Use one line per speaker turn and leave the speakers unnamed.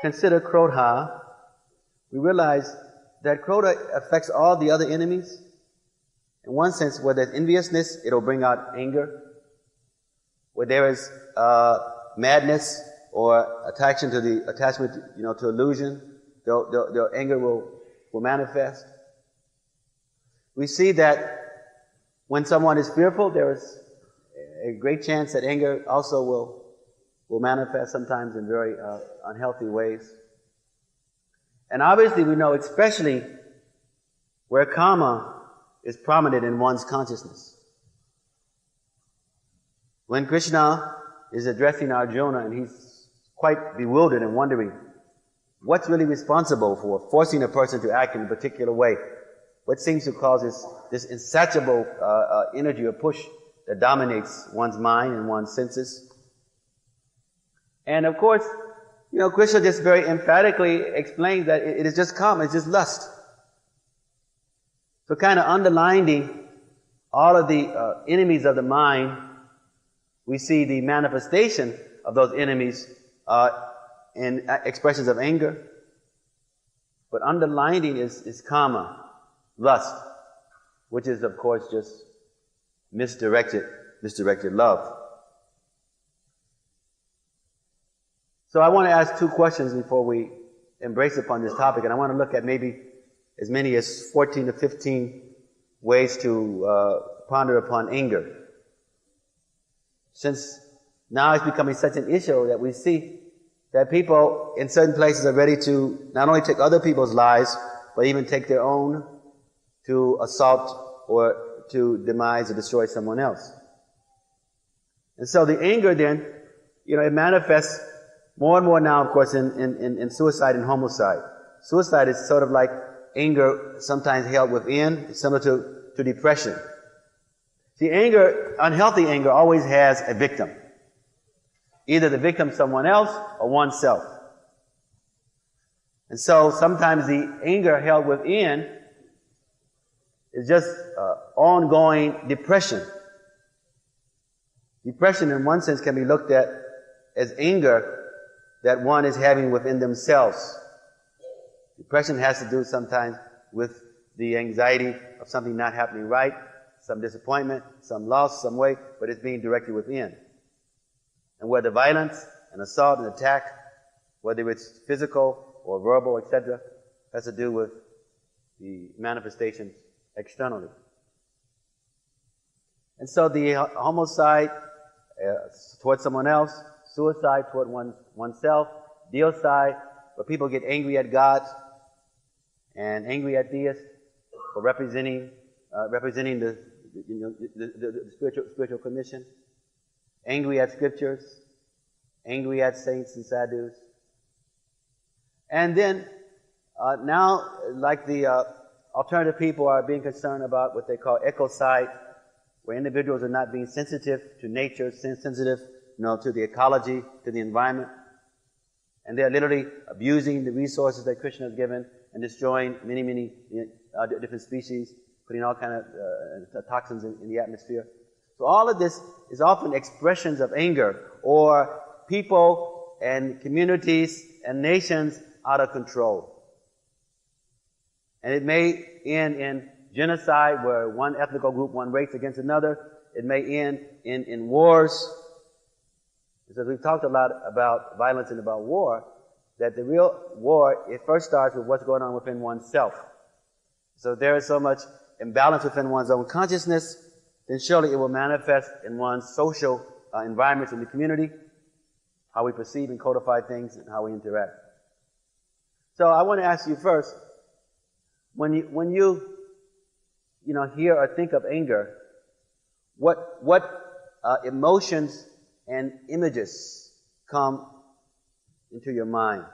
consider Krodha, we realize that Krodha affects all the other enemies. In one sense, where there's enviousness, it'll bring out anger. Where there is madness or attachment to illusion, the anger will manifest. We see that when someone is fearful, there is a great chance that anger also will manifest, sometimes in very unhealthy ways. And obviously we know, especially where karma is prominent in one's consciousness. When Krishna is addressing Arjuna and he's quite bewildered and wondering what's really responsible for forcing a person to act in a particular way, what seems to cause this insatiable energy or push that dominates one's mind and one's senses. And of course, Krishna just very emphatically explains that it is just karma, it's just lust. So kind of underlining all of the enemies of the mind, we see the manifestation of those enemies in expressions of anger. But underlining is karma, lust, which is of course just misdirected love. So I want to ask two questions before we embrace upon this topic, and I want to look at maybe as many as 14 to 15 ways to ponder upon anger. Since now it's becoming such an issue that we see that people in certain places are ready to not only take other people's lives, but even take their own to assault or to demise or destroy someone else. And so the anger then, it manifests more and more now, of course, in suicide and homicide. Suicide is sort of like anger sometimes held within, similar to depression. See, unhealthy anger always has a victim. Either the victim someone else or oneself. And so sometimes the anger held within is just ongoing depression. Depression in one sense can be looked at as anger that one is having within themselves. Depression has to do sometimes with the anxiety of something not happening right, some disappointment, some loss, some way, but it's being directed within. And where the violence and assault and attack, whether it's physical or verbal, etc., has to do with the manifestations externally. And so the homicide towards someone else, suicide toward oneself, deicide, where people get angry at God and angry at deists for representing the spiritual commission, angry at scriptures, angry at saints and sadhus. And then now, like the alternative people are being concerned about what they call ecocide, where individuals are not being sensitive to nature, sensitive to the ecology, to the environment. And they're literally abusing the resources that Krishna has given and destroying many different species, putting all kind of toxins in the atmosphere. So all of this is often expressions of anger, or people and communities and nations out of control. And it may end in genocide, where one ethnic group, one race against another. It may end in wars. Because we've talked a lot about violence and about war, that the real war, it first starts with what's going on within oneself. So there is so much imbalance within one's own consciousness, then surely it will manifest in one's social environments in the community, how we perceive and codify things, and how we interact. So I want to ask you first, when you hear or think of anger, what emotions and images come into your mind?